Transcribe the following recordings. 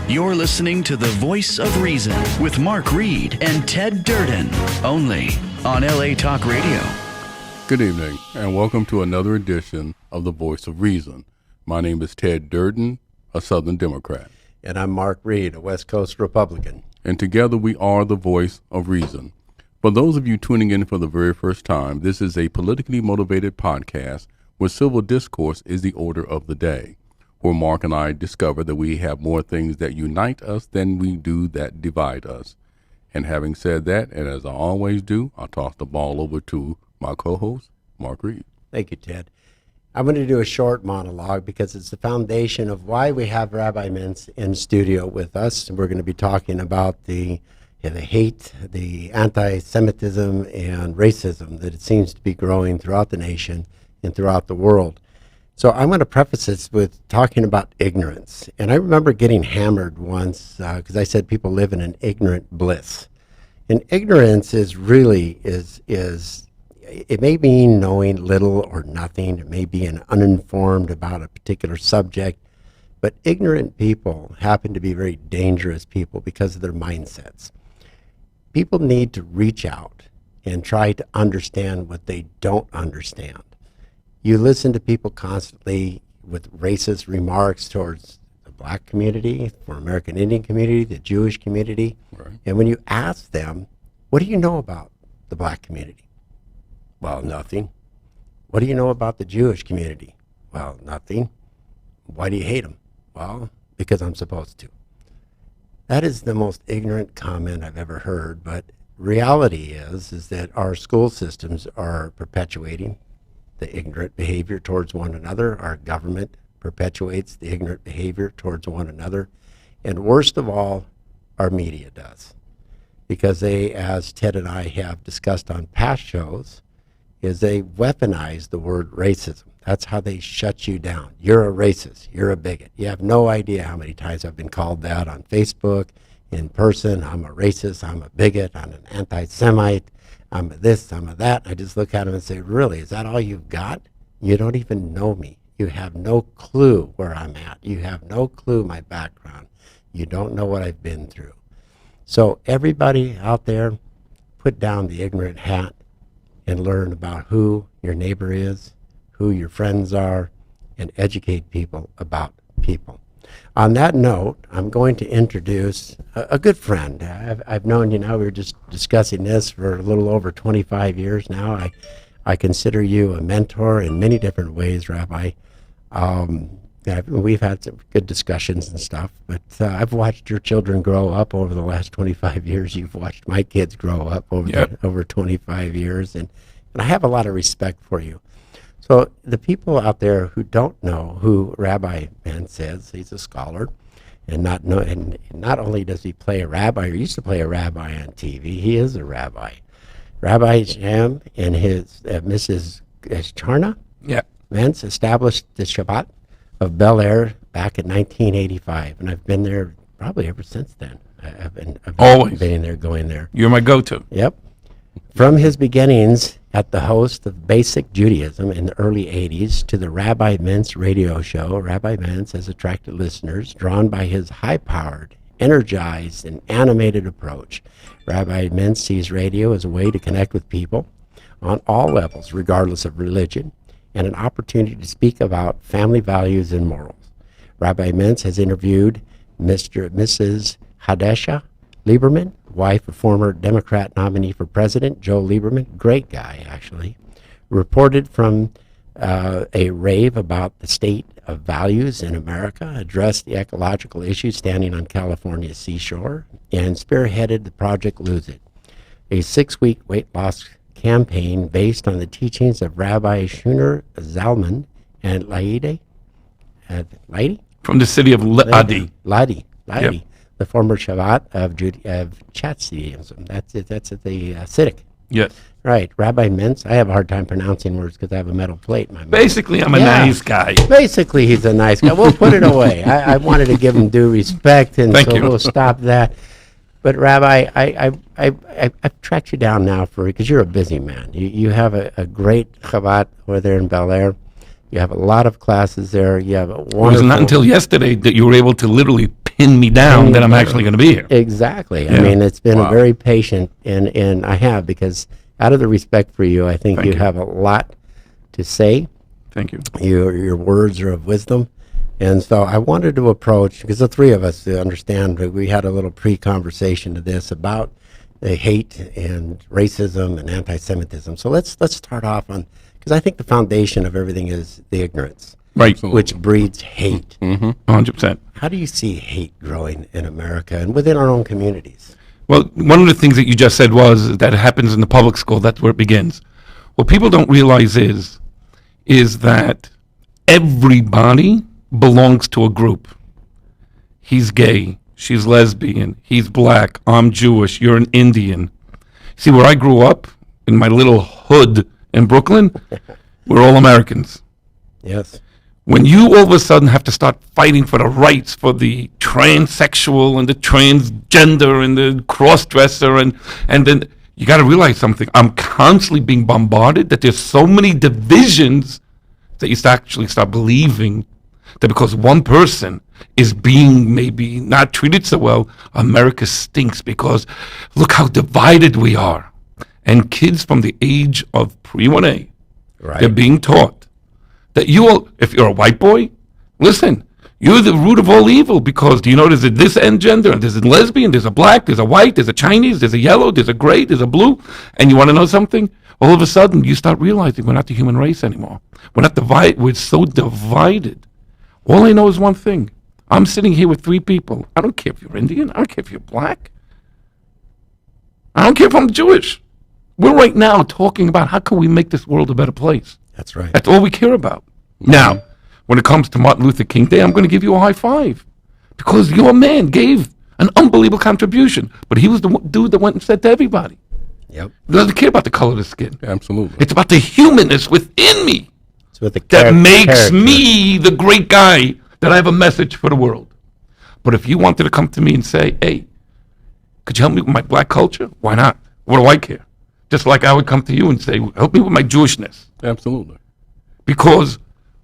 You're listening to The Voice of Reason with Mark Reed and Ted Durden, only on LA Talk Radio. Good evening, and welcome to another edition of The Voice of Reason. My name is Ted Durden, a Southern Democrat. And I'm Mark Reed, a West Coast Republican. And together we are The Voice of Reason. For those of you tuning in for the very first time, this is a politically motivated podcast where civil discourse is the order of the day, where Mark and I discover that we have more things that unite us than we do that divide us. And having said that, and as I always do, I'll toss the ball over to my co-host, Mark Reed. Thank you, Ted. I'm going to do a short monologue because it's the foundation of why we have Rabbi Mintz in studio with us. We're going to be talking about the hate, the anti-Semitism, and racism that it seems to be growing throughout the nation and throughout the world. So I'm going to preface this with talking about ignorance. And I remember getting hammered once because I said people live in an ignorant bliss. And ignorance is really, it may mean knowing little or nothing. It may be uninformed about a particular subject. But ignorant people happen to be very dangerous people because of their mindsets. People need to reach out and try to understand what they don't understand. You listen to people constantly with racist remarks towards the black community, for American Indian community, the Jewish community. Right. And when you ask them, what do you know about the black community? Well, nothing. What do you know about the Jewish community? Well, nothing. Why do you hate them? Well, because I'm supposed to. That is the most ignorant comment I've ever heard, but reality is that our school systems are perpetuating the ignorant behavior towards one another. Our government perpetuates the ignorant behavior towards one another. And worst of all, our media does. Because they, as Ted and I have discussed on past shows, is they weaponize the word racism. That's how they shut you down. You're a racist. You're a bigot. You have no idea how many times I've been called that on Facebook, in person. I'm a racist. I'm a bigot. I'm an anti-Semite. I'm a this. I'm a that. I just look at them and say, really, is that all you've got? You don't even know me. You have no clue where I'm at. You have no clue my background. You don't know what I've been through. So everybody out there, put down the ignorant hat and learn about who your neighbor is, who your friends are, and educate people about people. On that note, I'm going to introduce a good friend. I've known you now. We were just discussing this for a little over 25 years now. I consider you a mentor in many different ways, Rabbi. We've had some good discussions and stuff, but I've watched your children grow up over the last 25 years. You've watched my kids grow up over 25 years, and I have a lot of respect for you. So the people out there who don't know who Rabbi Mintz is, he's a scholar, and not only does he play a rabbi, or used to play a rabbi on TV, he is a rabbi. Rabbi Sham and his Mrs. Charna Mintz established the Shabbat of Bel Air back in 1985, and I've been there probably ever since then. I've been Always. Being there, going there. You're my go-to. Yep. From his beginnings at the host of Basic Judaism in the early 80s to the Rabbi Mintz radio show, Rabbi Mintz has attracted listeners drawn by his high-powered, energized, and animated approach. Rabbi Mintz sees radio as a way to connect with people on all levels, regardless of religion, and an opportunity to speak about family values and morals. Rabbi Mintz has interviewed Mrs. Hadesha Lieberman, wife of former Democrat nominee for president, Joe Lieberman, great guy, actually, reported from a rave about the state of values in America, addressed the ecological issues standing on California's seashore, and spearheaded the Project Lose It, a 6-week weight loss campaign based on the teachings of Rabbi Shuner Zalman and Laidi? From the city of Ladi. Ladi. Yep. The former Shabbat of Judaism. That's it. That's at the Siddiq. Yes. Right. Rabbi Mintz. I have a hard time pronouncing words because I have a metal plate in my mouth. Basically, I'm a nice guy. Basically, he's a nice guy. We'll put it away. I wanted to give him due respect, and Thank so you. we'll stop that. But Rabbi, I've tracked you down now because you're a busy man. You have a great Chabad over there in Bel Air. You have a lot of classes there. You have a wonderful... It was not until yesterday that you were able to literally pin me down that I'm actually going to be here. Exactly. Yeah. I mean, it's been a very patient, and I have, because out of the respect for you, I think Thank you you. have a lot to say. Thank you. Your words are of wisdom. And so I wanted to approach, because the three of us understand, we had a little pre-conversation to this about the hate and racism and anti-Semitism. So let's start off on, because I think the foundation of everything is the ignorance, Right. which breeds hate. 100%. How do you see hate growing in America and within our own communities? Well, one of the things that you just said was that it happens in the public school. That's where it begins. What people don't realize is that everybody belongs to a group. He's gay. She's lesbian. He's black. I'm Jewish. You're an Indian. See, where I grew up, in my little hood in Brooklyn, we're all Americans. Yes. When you all of a sudden have to start fighting for the rights for the transsexual and the transgender and the cross-dresser and then you got to realize something. I'm constantly being bombarded that there's so many divisions that you actually start believing that because one person is being maybe not treated so well, America stinks because look how divided we are. And kids from the age of pre-1A, they're being taught that you all, if you're a white boy, listen, you're the root of all evil because do you know there's a this and gender, there's a lesbian, there's a black, there's a white, there's a Chinese, there's a yellow, there's a gray, there's a blue, and you want to know something? All of a sudden you start realizing we're not the human race anymore. We're not divided, we're so divided. All I know is one thing. I'm sitting here with three people. I don't care if you're Indian, I don't care if you're black. I don't care if I'm Jewish. We're right now talking about how can we make this world a better place. That's right. That's all we care about. Now, when it comes to Martin Luther King Day, I'm going to give you a high five because your man gave an unbelievable contribution, but he was the dude that went and said to everybody, Yep. he doesn't care about the color of the skin. Absolutely. It's about the humanness within me It's with the that makes character. me the great guy that I have a message for the world. But if you wanted to come to me and say, hey, could you help me with my black culture? Why not? What do I care? Just like I would come to you and say, help me with my Jewishness. Absolutely. Because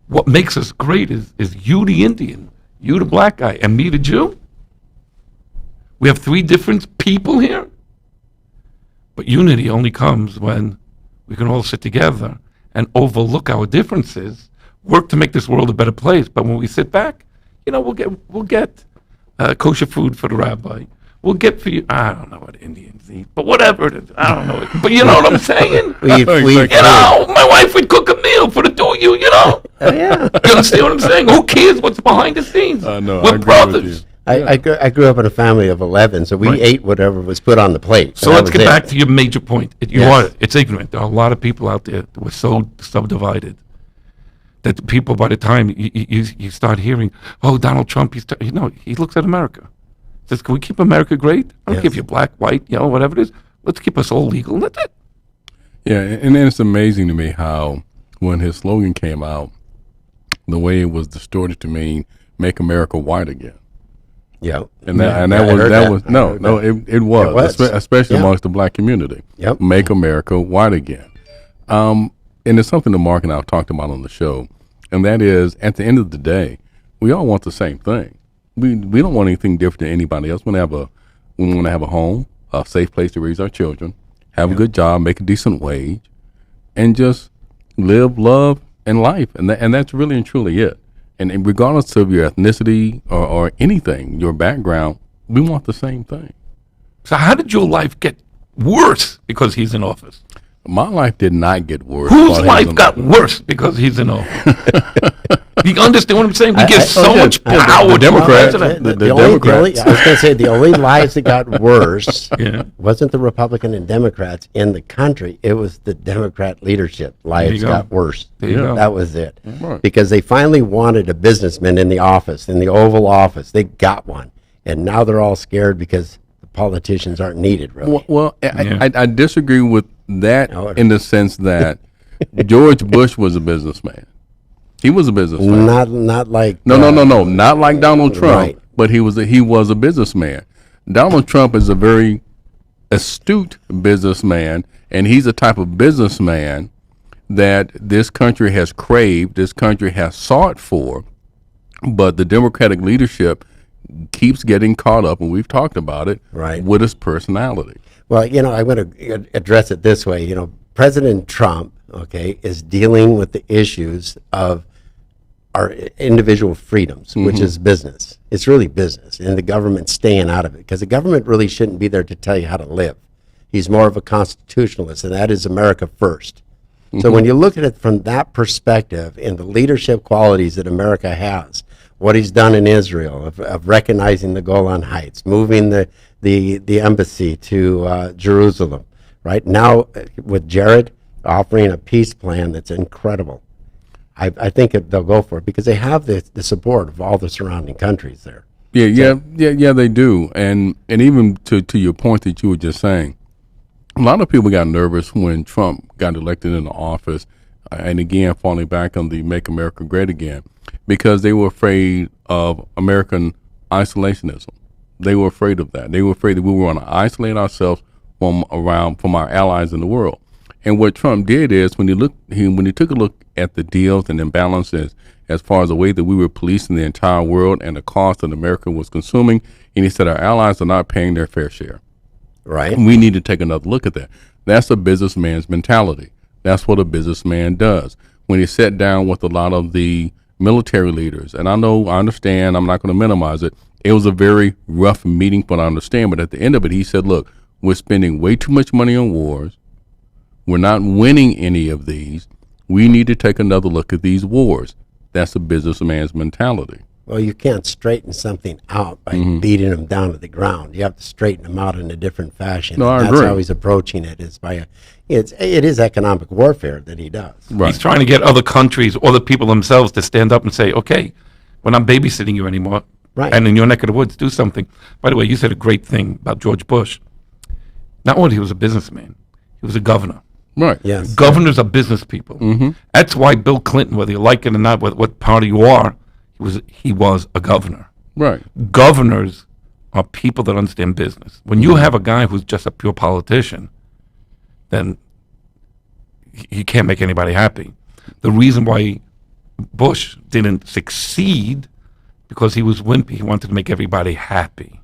what makes us great is you the Indian, you the black guy, and me the Jew. We have three different people here. But unity only comes when we can all sit together and overlook our differences, work to make this world a better place. But when we sit back, you know, we'll get kosher food for the rabbi. We'll get for you, I don't know what Indians eat, but whatever it is, I don't know. But you know what I'm saying? We You know, my wife would cook a meal for the two of you, you know? yeah. You understand what I'm saying? Who cares what's behind the scenes? I know. I We're agree brothers. with you. I grew up in a family of 11, so we Right. ate whatever was put on the plate. So and that let's was get it. back to your major point. Yes. It's ignorant. There are a lot of people out there that were so subdivided that the people, by the time you start hearing, oh, Donald Trump, he looks at America. Says, can we keep America great? I don't Yes. care if you're black, white, yellow, whatever it is. Let's keep us all legal. And that's it. Yeah, and then it's amazing to me how when his slogan came out, the way it was distorted to mean "Make America White Again," Yeah. and that Yeah, I heard was that. no, it was, especially Yeah. amongst the black community. Yep. Make America White Again, and it's something that Mark and I have talked about on the show, and that is at the end of the day, we all want the same thing. We don't want anything different than anybody else. We want to have a home, a safe place to raise our children, have a good job, make a decent wage, and just live, love, and life. And that's really and truly it. And regardless of your ethnicity or anything, your background, we want the same thing. So how did your life get worse because he's in office? My life did not get worse. Whose while he was life in got office. worse because he's in office? You understand what I'm saying? We give so okay. much power to the Democrats. president. The only, Democrats. I was going to say the only lives that got worse Yeah. wasn't the Republican and Democrats in the country. It was the Democrat leadership. Lives go. got worse. There you go. That was it. Right. Because they finally wanted a businessman in the office, in the Oval Office. They got one. And now they're all scared because the politicians aren't needed, really. Well, Yeah. I disagree with that Oh, in the sense that George Bush was a businessman. He was a businessman. Not like No, not like Donald Trump, Right. but he was a businessman. Donald Trump is a very astute businessman, and he's a type of businessman that this country has craved, this country has sought for, but the Democratic leadership keeps getting caught up, and we've talked about it, Right. with his personality. Well, I'm going to address it this way. President Trump, okay, is dealing with the issues of our individual freedoms, which is business. It's really business, and the government's staying out of it because the government really shouldn't be there to tell you how to live. He's more of a constitutionalist, and that is America first. So when you look at it from that perspective and the leadership qualities that America has, what he's done in Israel of recognizing the Golan Heights, moving the embassy to Jerusalem, right now with Jared offering a peace plan that's incredible. I think they'll go for it because they have the support of all the surrounding countries there. Yeah, they do. And even to your point that you were just saying, a lot of people got nervous when Trump got elected into office, and again, falling back on the Make America Great Again, because they were afraid of American isolationism. They were afraid of that. They were afraid that we were going to isolate ourselves from our allies in the world. And what Trump did is when he took a look at the deals and imbalances as far as the way that we were policing the entire world and the cost that America was consuming, and he said our allies are not paying their fair share. Right. We need to take another look at that. That's a businessman's mentality. That's what a businessman does. When he sat down with a lot of the military leaders, and I understand, I'm not going to minimize it. It was a very rough meeting, but I understand. But at the end of it, he said, look, we're spending way too much money on wars. We're not winning any of these. We need to take another look at these wars. That's a businessman's mentality. Well, you can't straighten something out by beating them down to the ground. You have to straighten them out in a different fashion. No, I That's agree. how he's approaching it. It is economic warfare that he does. Right. He's trying to get other countries or the people themselves to stand up and say, okay, we're not babysitting you anymore. Right. And in your neck of the woods, do something. By the way, you said a great thing about George Bush. Not only he was a businessman, he was a governor. Right. Yes. Governors are business people. That's why Bill Clinton, whether you like it or not, what party you are, he was a governor. Right. Governors are people that understand business. When you have a guy who's just a pure politician, then he can't make anybody happy. The reason why Bush didn't succeed because he was wimpy. He wanted to make everybody happy.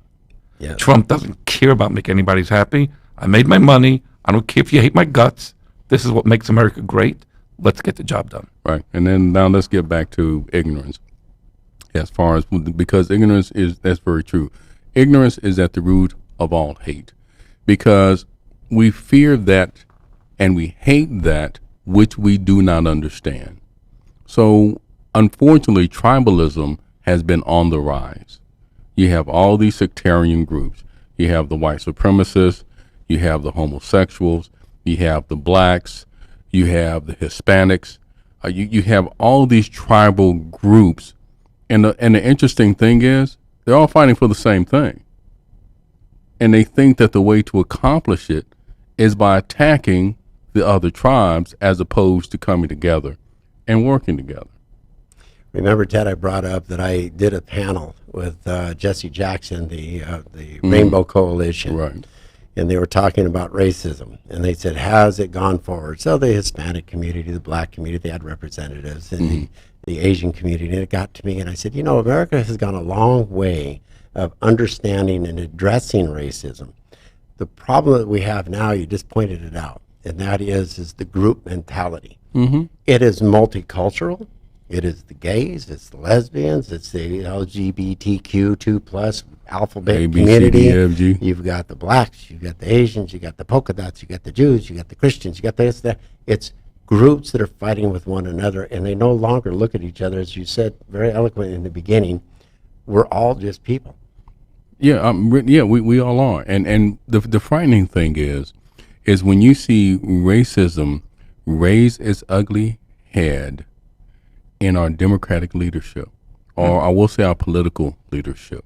Yeah. Trump doesn't care about making anybody happy. I made my money. I don't care if you hate my guts. This is what makes America great. Let's get the job done. Right. And then now let's get back to ignorance. As far as, because that's very true. Ignorance is at the root of all hate, because we fear that and we hate that which we do not understand. So unfortunately, tribalism has been on the rise. You have all these sectarian groups. You have the white supremacists, you have the homosexuals, you have the blacks, you have the Hispanics, you have all these tribal groups. And the interesting thing is, they're all fighting for the same thing. And they think that the way to accomplish it is by attacking the other tribes as opposed to coming together and working together. Remember, Ted, I brought up that I did a panel with Jesse Jackson, the Rainbow Coalition. Right. And they were talking about racism. And they said, has it gone forward? So the Hispanic community, the black community, they had representatives, and the Asian community. And it got to me, and I said, America has gone a long way of understanding and addressing racism. The problem that we have now, you just pointed it out, and that is the group mentality. It is multicultural. It is the gays, it's the lesbians, it's the LGBTQ2 plus alphabet A, B, C, community. D, F, G. You've got the blacks, you've got the Asians, you got the polka dots, you got the Jews, you got the Christians, you got this, that. It's groups that are fighting with one another, and they no longer look at each other, as you said very eloquently in the beginning. We're all just people. Yeah, we all are. And the frightening thing is when you see racism raise its ugly head in our democratic leadership, or I will say our political leadership.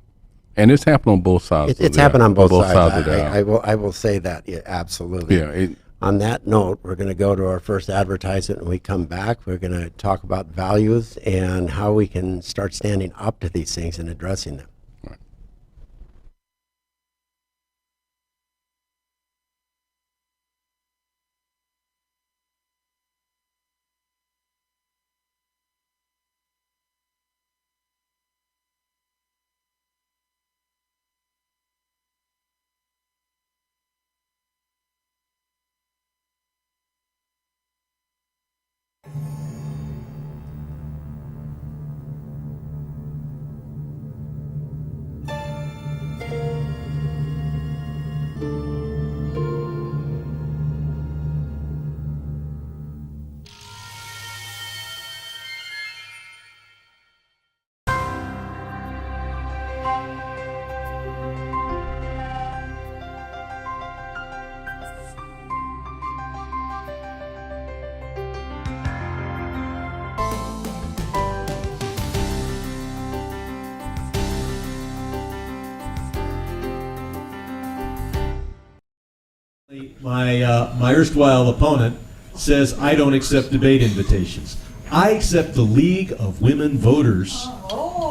And it's happened on both sides. It's happened on both sides. of the aisle. I will say that, yeah, absolutely. Yeah. On that note, we're going to go to our first advertisement. When we come back, we're going to talk about values and how we can start standing up to these things and addressing them. My erstwhile opponent says I don't accept debate invitations. I accept the League of Women Voters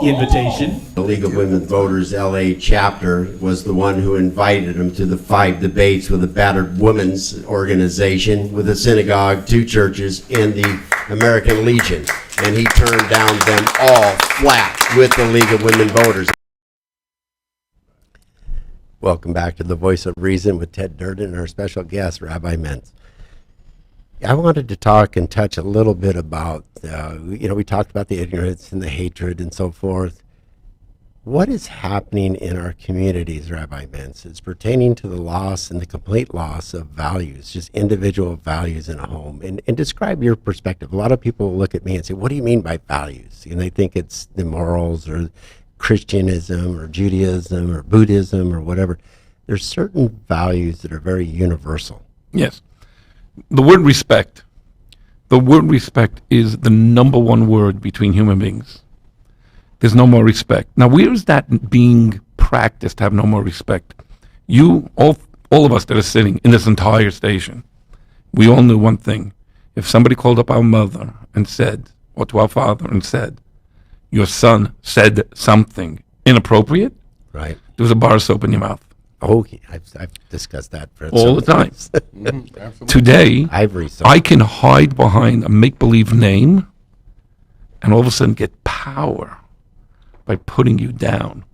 invitation. The League of Women Voters LA chapter was the one who invited him to the 5 debates with the Battered Women's Organization, with a synagogue, 2 churches, and the American Legion. And he turned down them all flat with the League of Women Voters. Welcome back to The Voice of Reason with Ted Durden and our special guest, Rabbi Mentz. I wanted to talk and touch a little bit about, we talked about the ignorance and the hatred and so forth. What is happening in our communities, Rabbi Mentz, is pertaining to the loss and the complete loss of values, just individual values in a home. And describe your perspective. A lot of people look at me and say, what do you mean by values? And they think it's the morals or Christianism or Judaism or Buddhism or whatever. There's certain values that are very universal. Yes. The word respect. The word respect is the number one word between human beings. There's no more respect. Now, where is that being practiced to have no more respect? You, all of us that are sitting in this entire station, we all knew one thing. If somebody called up our mother and said, or to our father and said, your son said something inappropriate, Right. there was a bar of soap in your mouth. Oh, I've discussed that for All the time. Absolutely. Today, Ivory soap. I can hide behind a make-believe name and all of a sudden get power by putting you down.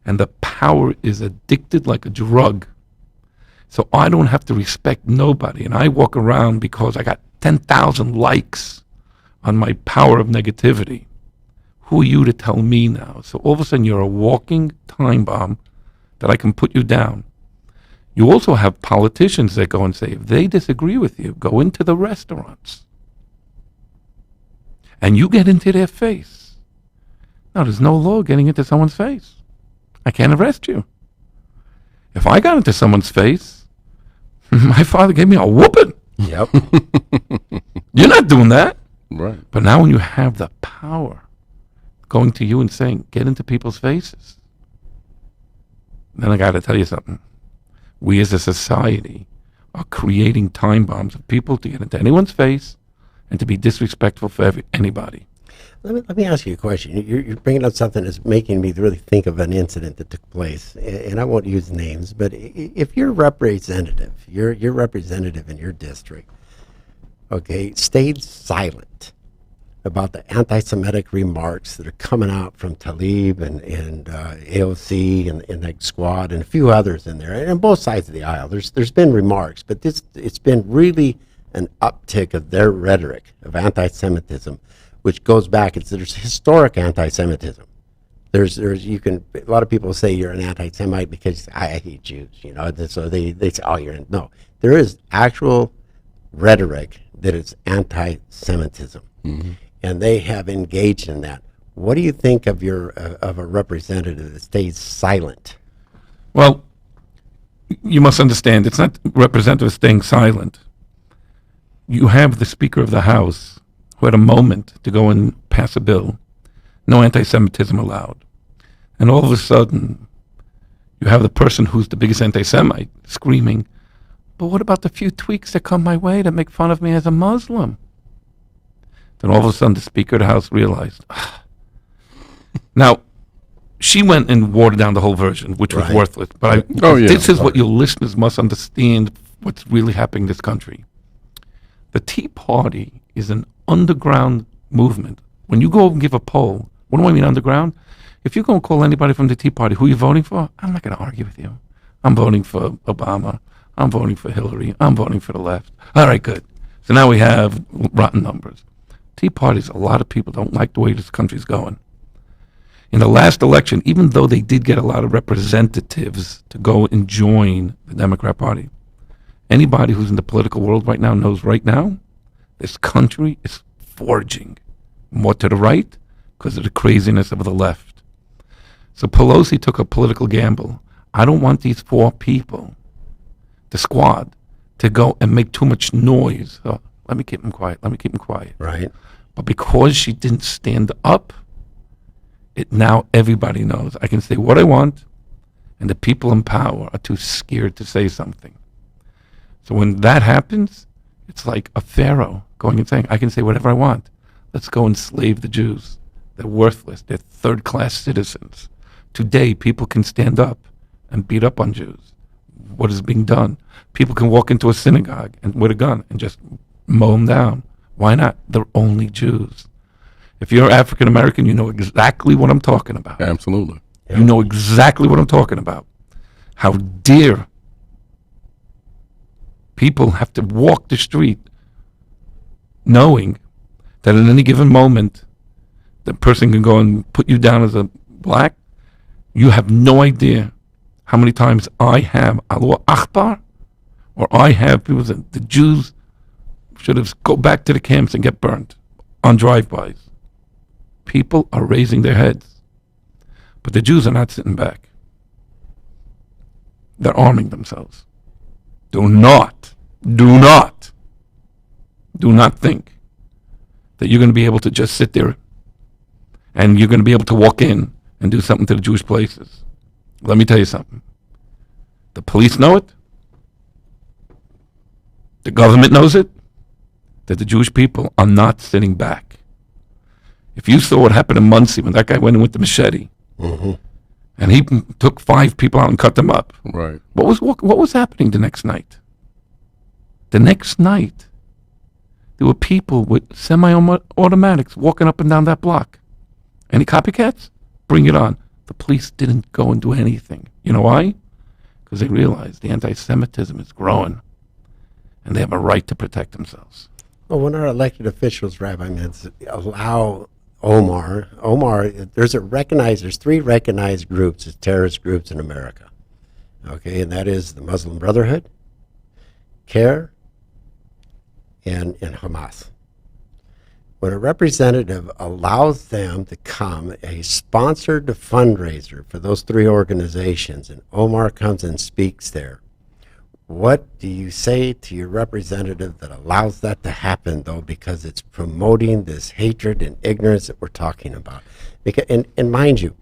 And the power is addicted like a drug. So I don't have to respect nobody. And I walk around because I got 10,000 likes on my power of negativity. Who are you to tell me now? So all of a sudden you're a walking time bomb that I can put you down. You also have politicians that go and say, if they disagree with you, go into the restaurants. And you get into their face. Now, there's no law getting into someone's face. I can't arrest you. If I got into someone's face, my father gave me a whooping. Yep. You're not doing that. Right. But now when you have the power going to you and saying, get into people's faces, then I got to tell you something. We as a society are creating time bombs of people to get into anyone's face and to be disrespectful for anybody. Let me ask you a question. You're bringing up something that's making me really think of an incident that took place, and I won't use names, but if you're representative, your representative in your district, okay, stayed silent about the anti-Semitic remarks that are coming out from Talib and AOC and that squad and a few others in there, and on both sides of the aisle. There's been remarks, but it's been really an uptick of their rhetoric of anti-Semitism, which goes back. There's historic anti-Semitism. A lot of people say you're an anti-Semite because I hate Jews, so they say, oh, no. There is actual rhetoric that is anti-Semitism. Mm-hmm. And they have engaged in that. What do you think of of a representative that stays silent? Well, you must understand, it's not representatives staying silent. You have the Speaker of the House who had a moment to go and pass a bill, no anti-Semitism allowed. And all of a sudden, you have the person who's the biggest anti-Semite screaming, but what about the few tweaks that come my way that make fun of me as a Muslim? Then all of a sudden, the Speaker of the House realized. Now, she went and watered down the whole version, which was worthless. But this is what your listeners must understand what's really happening in this country. The Tea Party is an underground movement. When you go and give a poll, what do I mean underground? If you go and call anybody from the Tea Party, who are you voting for? I'm not going to argue with you. I'm voting for Obama. I'm voting for Hillary. I'm voting for the left. All right, good. So now we have rotten numbers. Tea Parties, a lot of people don't like the way this country's going. In the last election, even though they did get a lot of representatives to go and join the Democrat Party, anybody who's in the political world right now knows right now, this country is forging more to the right because of the craziness of the left. So Pelosi took a political gamble. I don't want these 4 people, the squad, to go and make too much noise. So let me keep them quiet. Right. But because she didn't stand up, now everybody knows. I can say what I want, and the people in power are too scared to say something. So when that happens, it's like a pharaoh going and saying, I can say whatever I want. Let's go enslave the Jews. They're worthless. They're third-class citizens. Today, people can stand up and beat up on Jews. What is being done? People can walk into a synagogue and with a gun and just mow them down. Why not? They're only Jews. If you're African American, you know exactly what I'm talking about. Absolutely. You know exactly what I'm talking about. How dare people have to walk the street knowing that at any given moment the person can go and put you down as a black. You have no idea how many times I have Allah Akbar, or I have people say the Jews should have go back to the camps and get burned on drive-bys. People are raising their heads, but the Jews are not sitting back. They're arming themselves. Do not think that you're going to be able to just sit there and you're going to be able to walk in and do something to the Jewish places. Let me tell you something. The police know it. The government knows it. That the Jewish people are not sitting back. If you saw what happened in Muncie when that guy went in with the machete, and he took 5 people out and cut them up. Right. What was happening the next night? The next night, there were people with semi-automatics walking up and down that block. Any copycats? Bring it on. The police didn't go and do anything. You know why? Because they realized the anti-Semitism is growing, and they have a right to protect themselves. Well, when our elected officials, Rabbi Mintz, allow Omar, there's 3 recognized groups as terrorist groups in America. Okay, and that is the Muslim Brotherhood, CAIR, and Hamas. When a representative allows them to come, a sponsored fundraiser for those 3 organizations, and Omar comes and speaks there, what do you say to your representative that allows that to happen, though, because it's promoting this hatred and ignorance that we're talking about? Because, and mind you,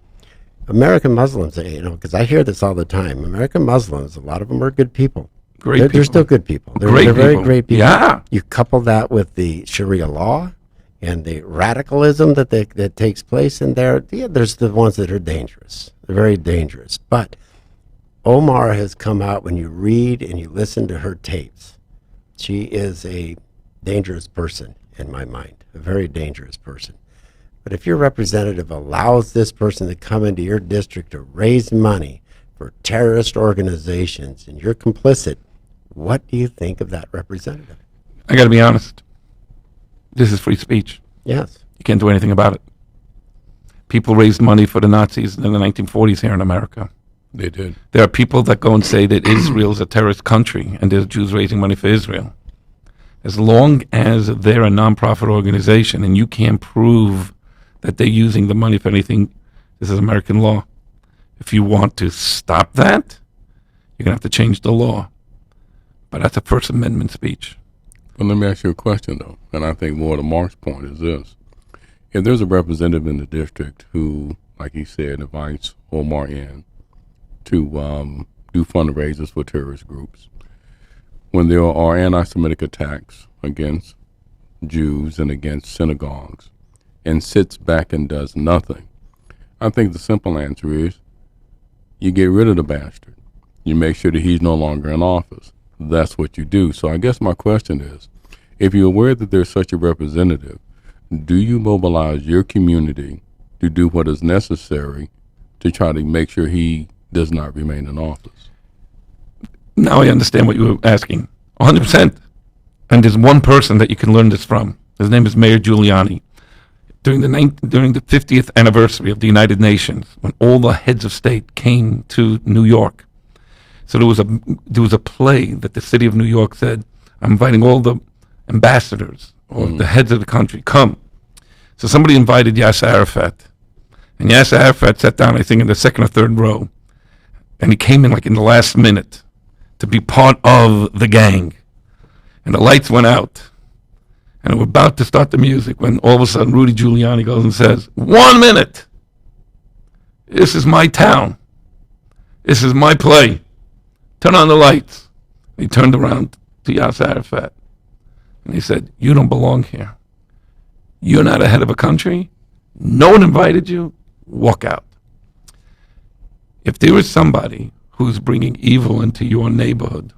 American Muslims, because I hear this all the time, American Muslims, a lot of them are good people. They're still good people. They're very great people. Yeah. You couple that with the Sharia law and the radicalism that takes place in there. Yeah, there's the ones that are dangerous. They're very dangerous. But Omar has come out, when you read and you listen to her tapes, she is a dangerous person in my mind, a very dangerous person. But if your representative allows this person to come into your district to raise money for terrorist organizations and you're complicit, what do you think of that representative? I got to be honest. This is free speech. Yes. You can't do anything about it. People raised money for the Nazis in the 1940s here in America. They did. There are people that go and say that Israel is a terrorist country and there's Jews raising money for Israel. As long as they're a nonprofit organization and you can't prove that they're using the money for anything, this is American law. If you want to stop that, you're going to have to change the law. But that's a First Amendment speech. But let me ask you a question, though, and I think more to Mark's point is this. If there's a representative in the district who, like he said, invites Omar in to do fundraisers for terrorist groups, when there are anti-Semitic attacks against Jews and against synagogues, and sits back and does nothing, I think the simple answer is you get rid of the bastard. You make sure that he's no longer in office. That's what you do. So I guess my question is, if you're aware that there's such a representative, do you mobilize your community to do what is necessary to try to make sure he does not remain in office? Now I understand what you were asking. 100%. And there's one person that you can learn this from. His name is Mayor Giuliani. During the 50th anniversary of the United Nations, when all the heads of state came to New York, so there was a play that the city of New York said, I'm inviting all the ambassadors or the heads of the country, come. So somebody invited Yasser Arafat. And Yasser Arafat sat down, I think, in the second or third row. And he came in like in the last minute to be part of the gang. And the lights went out. And we're about to start the music when all of a sudden Rudy Giuliani goes and says, 1 minute. This is my town. This is my play. Turn on the lights. He turned around to Yasser Arafat. And he said, you don't belong here. You're not a head of a country. No one invited you. Walk out. If there is somebody who's bringing evil into your neighborhood,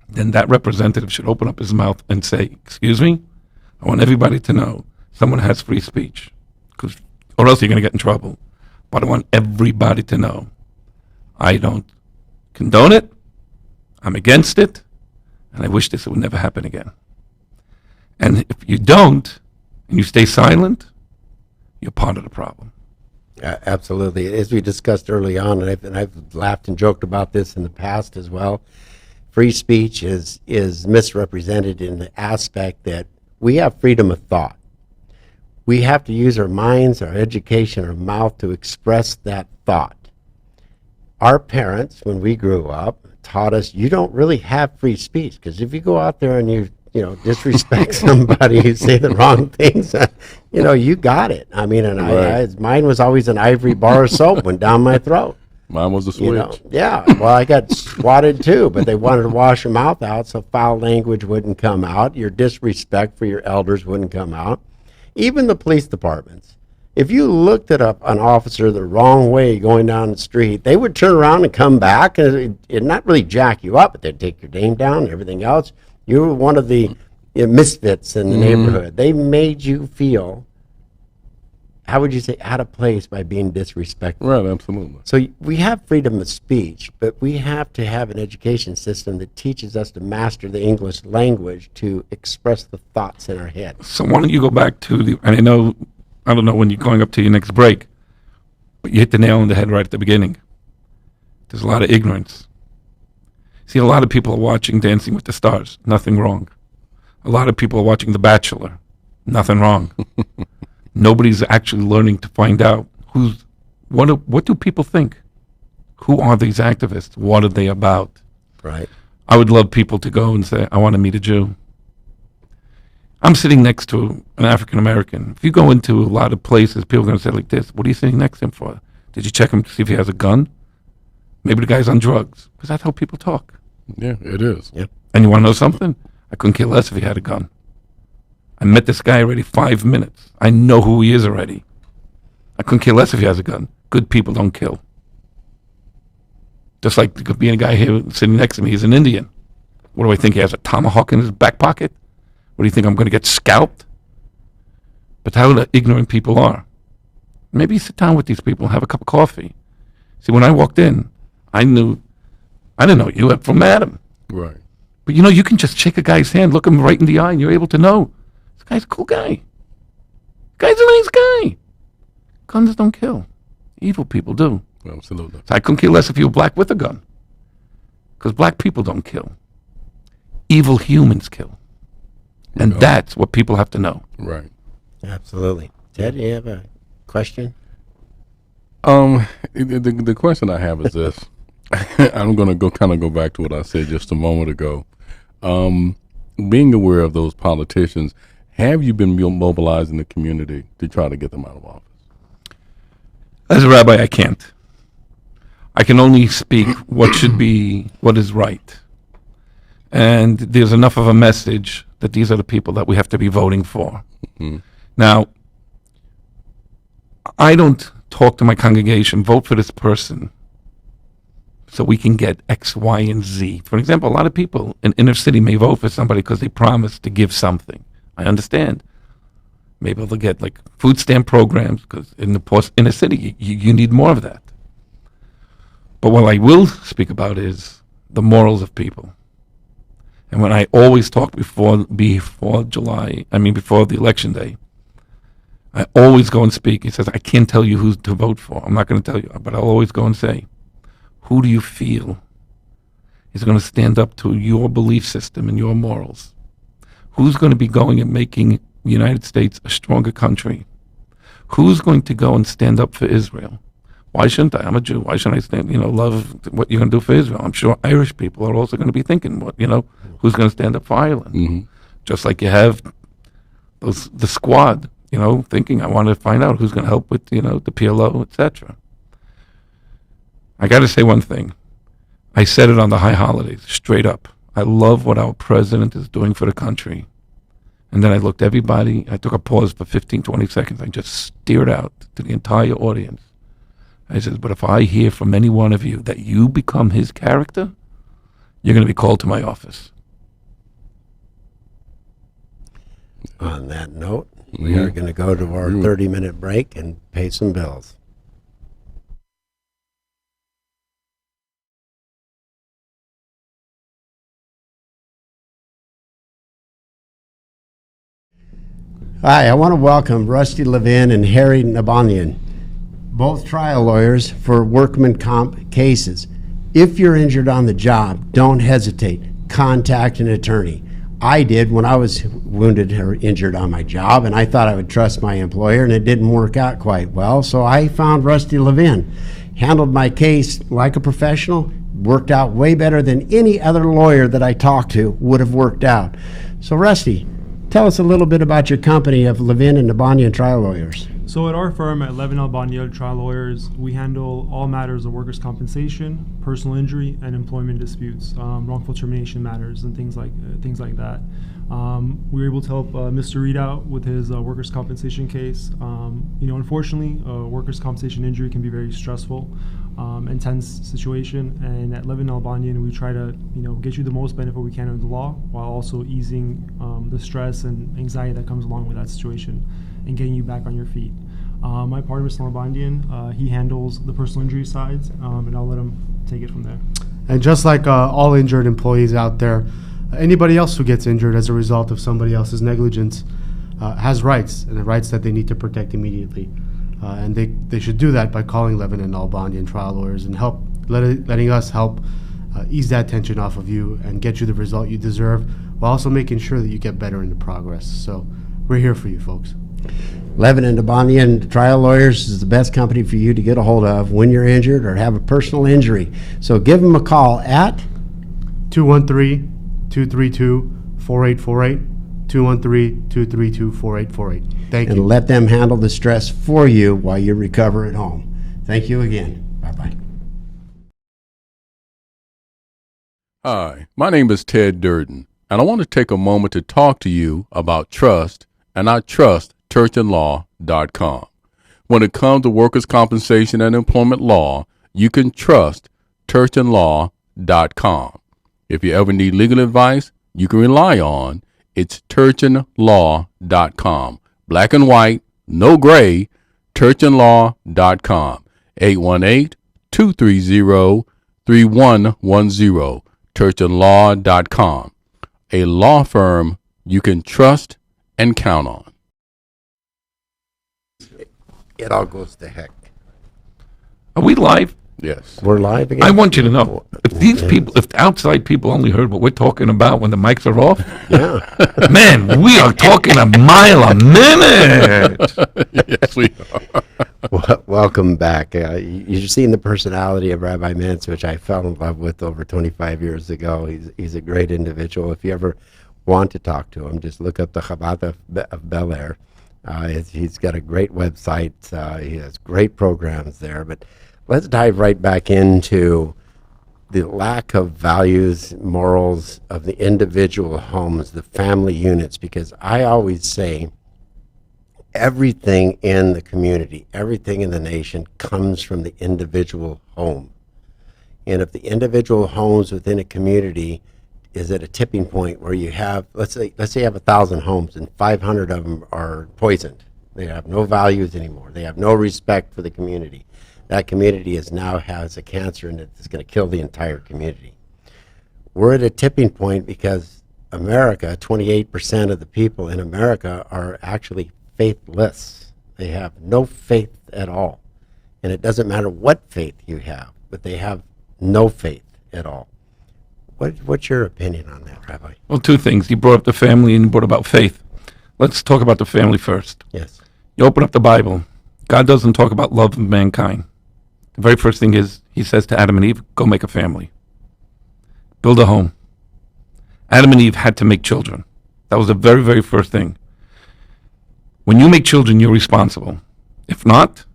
then that representative should open up his mouth and say, excuse me, I want everybody to know someone has free speech, or else you're going to get in trouble. But I want everybody to know I don't condone it, I'm against it, and I wish this would never happen again. And if you don't, and you stay silent, you're part of the problem. Absolutely. As we discussed early on, and I've laughed and joked about this in the past as well, free speech is misrepresented in the aspect that we have freedom of thought. We have to use our minds, our education, our mouth to express that thought. Our parents, when we grew up, taught us you don't really have free speech, because if you go out there and you disrespect somebody, you say the wrong things, you got it. I mean, and Right. mine was always an ivory bar of soap went down my throat. Mine was a switch. Yeah. Well, I got swatted too, but they wanted to wash your mouth out so foul language wouldn't come out. Your disrespect for your elders wouldn't come out. Even the police departments. If you looked at an officer the wrong way going down the street, they would turn around and come back and not really jack you up, but they'd take your name down and everything else. You were one of the misfits in the neighborhood. They made you feel, how would you say, out of place by being disrespectful. Right, absolutely. So we have freedom of speech, but we have to have an education system that teaches us to master the English language to express the thoughts in our head. So why don't you go back to and I don't know when you're going up to your next break, but you hit the nail on the head right at the beginning. There's a lot of ignorance. See, a lot of people are watching Dancing with the Stars. Nothing wrong. A lot of people are watching The Bachelor. Nothing wrong. Nobody's actually learning to find out what do people think? Who are these activists? What are they about? Right. I would love people to go and say, I want to meet a Jew. I'm sitting next to an African American. If you go into a lot of places, people are going to say like this, what are you sitting next to him for? Did you check him to see if he has a gun? Maybe the guy's on drugs. Because that's how people talk. Yeah, it is. Yep. And you want to know something? I couldn't care less if he had a gun. I met this guy already 5 minutes. I know who he is already. I couldn't care less if he has a gun. Good people don't kill. Just like there could be a guy here sitting next to me. He's an Indian. What do I think? He has a tomahawk in his back pocket? What do you think? I'm going to get scalped? But how the ignorant people are. Maybe sit down with these people and have a cup of coffee. See, when I walked in, I didn't know you from Adam. Right. But you can just shake a guy's hand, look him right in the eye, and you're able to know. This guy's a cool guy. Guy's a nice guy. Guns don't kill. Evil people do. Absolutely. So I couldn't care less if you were black with a gun. Because black people don't kill. Evil humans kill. And that's what people have to know. Right. Absolutely. Ted, do you have a question? The question I have is this. I'm going to go back to what I said just a moment ago. Being aware of those politicians, have you been mobilizing the community to try to get them out of office? As a rabbi, I can't. I can only speak what is right. And there's enough of a message that these are the people that we have to be voting for. Mm-hmm. Now, I don't talk to my congregation, vote for this person so we can get X, Y, and Z. For example, a lot of people in inner city may vote for somebody because they promised to give something. I understand. Maybe they'll get like food stamp programs because in the inner city, you need more of that. But what I will speak about is the morals of people. And when I always talk before the election day, I always go and speak. He says, I can't tell you who to vote for. I'm not going to tell you, but I'll always go and say, who do you feel is going to stand up to your belief system and your morals? Who's going to be going and making the United States a stronger country? Who's going to go and stand up for Israel? Why shouldn't I? I'm a Jew. Why shouldn't I stand, love what you're going to do for Israel? I'm sure Irish people are also going to be thinking, who's going to stand up for Ireland? Mm-hmm. Just like you have the squad, thinking, I want to find out who's going to help with, the PLO, etc. I got to say one thing. I said it on the high holidays, straight up. I love what our president is doing for the country. And then I looked everybody, I took a pause for 15, 20 seconds. I just stared out to the entire audience. I said, but if I hear from any one of you that you become his character, you're going to be called to my office. On that note, we are going to go to our 30-minute break and pay some bills. Hi, I want to welcome Rusty Levin and Harry Nabanian, both trial lawyers for workman comp cases. If you're injured on the job, don't hesitate. Contact an attorney. I did when I was wounded or injured on my job, and I thought I would trust my employer, and it didn't work out quite well. So I found Rusty Levin, handled my case like a professional, worked out way better than any other lawyer that I talked to would have worked out. So Rusty, tell us a little bit about your company of Levin and Nabanian Trial Lawyers. So at our firm at Levin Albania Trial Lawyers, we handle all matters of workers' compensation, personal injury, and employment disputes, wrongful termination matters, and things like that. We were able to help Mr. Reed out with his workers' compensation case. Unfortunately, workers' compensation injury can be very stressful, intense situation. And at Levin Albanian, we try to get you the most benefit we can of the law, while also easing the stress and anxiety that comes along with that situation, and getting you back on your feet. My partner, Mr. Labandian, he handles the personal injury sides, and I'll let him take it from there. And just like all injured employees out there, anybody else who gets injured as a result of somebody else's negligence has rights, and the rights that they need to protect immediately. And they should do that by calling Levin and Albanian Trial Lawyers and letting us help ease that tension off of you and get you the result you deserve, while also making sure that you get better in the progress. So we're here for you, folks. Levin and Nabanian Trial Lawyers is the best company for you to get a hold of when you're injured or have a personal injury. So give them a call at 213-232-4848, 213-232-4848. Thank you. and let them handle the stress for you while you recover at home. Thank you again. Bye-bye. Hi, my name is Ted Durden, and I want to take a moment to talk to you about trust, and I trust churchandlaw.com. When it comes to workers' compensation and employment law, you can trust churchandlaw.com. If you ever need legal advice you can rely on, it's churchandlaw.com. Black and white, no gray, churchandlaw.com. 818-230-3110, churchandlaw.com. A law firm you can trust and count on. It all goes to heck. Are we live? Yes. We're live again? I want you to know, if these people, if outside people only heard what we're talking about when the mics are off, Yeah. man, we are talking a mile a minute. Yes, we are. Welcome back. You've seen the personality of Rabbi Mintz, which I fell in love with over 25 years ago. He's a great individual. If you ever want to talk to him, just look up the Chabad of Bel Air. He's got a great website. He has great programs there. But let's dive right back into the lack of values, morals of the individual homes, the family units, because I always say everything in the community, everything in the nation comes from the individual home. And if the individual homes within a community is at a tipping point where you have, let's say you have 1,000 homes and 500 of them are poisoned. They have no values anymore. They have no respect for the community. That community now has a cancer, and it's going to kill the entire community. We're at a tipping point because America, 28% of the people in America are actually faithless. They have no faith at all. And it doesn't matter what faith you have, but they have no faith at all. What's your opinion on that, Rabbi? Well, two things. You brought up the family and you brought about faith. Let's talk about the family first. Yes. You open up the Bible. God doesn't talk about love of mankind. The very first thing is he says to Adam and Eve, go make a family. Build a home. Adam and Eve had to make children. That was the very, very first thing. When you make children, you're responsible. If not,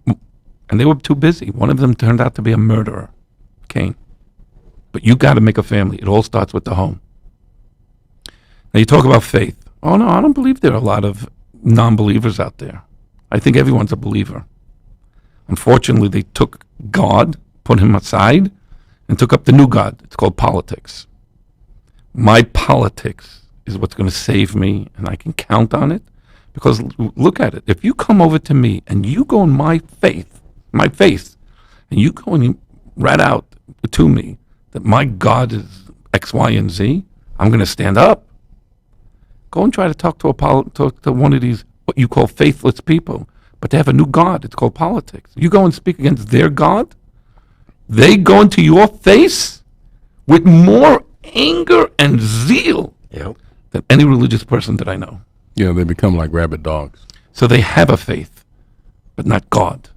and they were too busy. One of them turned out to be a murderer, Cain. But you got to make a family. It all starts with the home. Now you talk about faith. Oh no, I don't believe there are a lot of non-believers out there. I think everyone's a believer. Unfortunately, they took God, put him aside, and took up the new God. It's called politics. My politics is what's going to save me, and I can count on it. Because look at it. If you come over to me and you go in my faith, and you go and you rat out to me that my God is X, Y, and Z, I'm going to stand up. Go and try to talk to one of these what you call faithless people, but they have a new God. It's called politics. You go and speak against their God, they go into your face with more anger and zeal Yep. than any religious person that I know. Yeah, they become like rabid dogs. So they have a faith, but not God,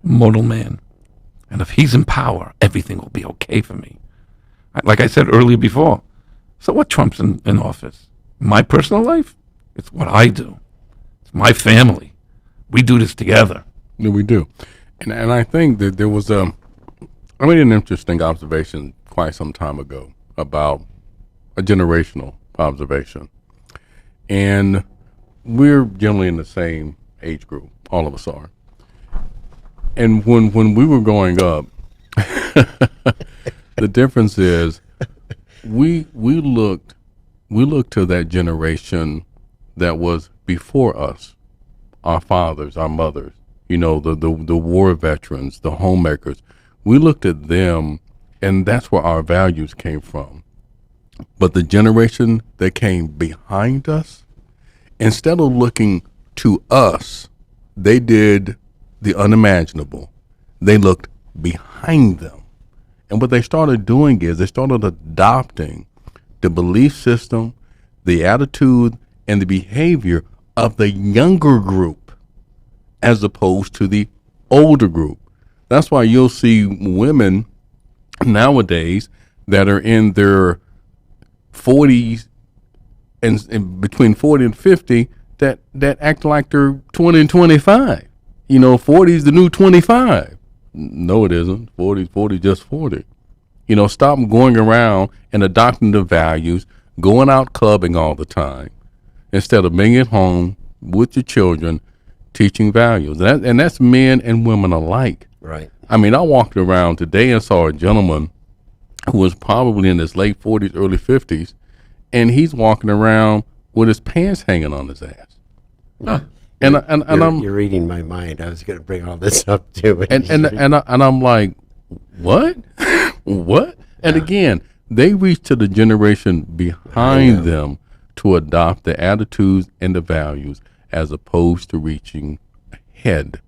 mortal man. And if he's in power, everything will be okay for me. Like I said earlier before, so what Trump's in office? My personal life? It's what I do. It's my family. We do this together. Yeah, we do. And I think that there was I made an interesting observation quite some time ago about a generational observation. And we're generally in the same age group. All of us are. And when we were growing up, the difference is we looked to that generation that was before us, our fathers, our mothers, the war veterans, the homemakers. We looked at them, and that's where our values came from. But the generation that came behind us, instead of looking to us, they did the unimaginable. They looked behind them. And what they started doing is they started adopting the belief system, the attitude, and the behavior of the younger group as opposed to the older group. That's why you'll see women nowadays that are in their 40s and between 40 and 50 that act like they're 20 and 25. 40 is the new 25. No, it isn't. 40 just 40. Stop going around and adopting the values, going out clubbing all the time, instead of being at home with your children, teaching values. And that's men and women alike. Right. I mean, I walked around today and saw a gentleman who was probably in his late 40s, early 50s, and he's walking around with his pants hanging on his ass. Huh. You're reading my mind. I was going to bring all this up too. And I'm like, what? What? And again, they reach to the generation behind them to adopt the attitudes and the values as opposed to reaching ahead.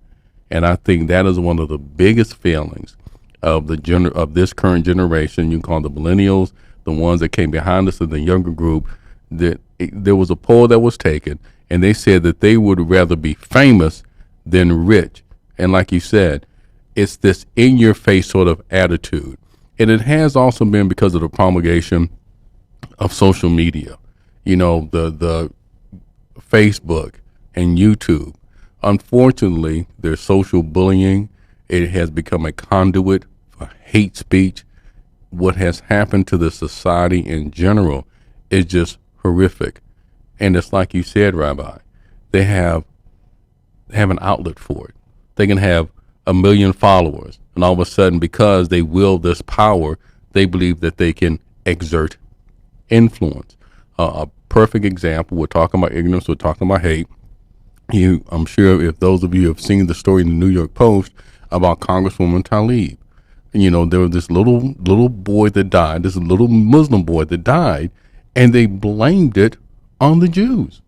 And I think that is one of the biggest failings of of this current generation. You can call the millennials, the ones that came behind us in the younger group. There was a poll that was taken, and they said that they would rather be famous than rich. And like you said, it's this in-your-face sort of attitude. And it has also been because of the promulgation of social media, the Facebook and YouTube. Unfortunately, there's social bullying. It has become a conduit for hate speech. What has happened to the society in general is just horrific. And it's like you said, Rabbi, they have an outlet for it. They can have 1 million followers, and all of a sudden, because they wield this power, they believe that they can exert influence. A perfect example, we're talking about ignorance, we're talking about hate. I'm sure if those of you have seen the story in the New York Post about Congresswoman Tlaib, there was this little boy that died, this little Muslim boy that died, and they blamed it on the Jews.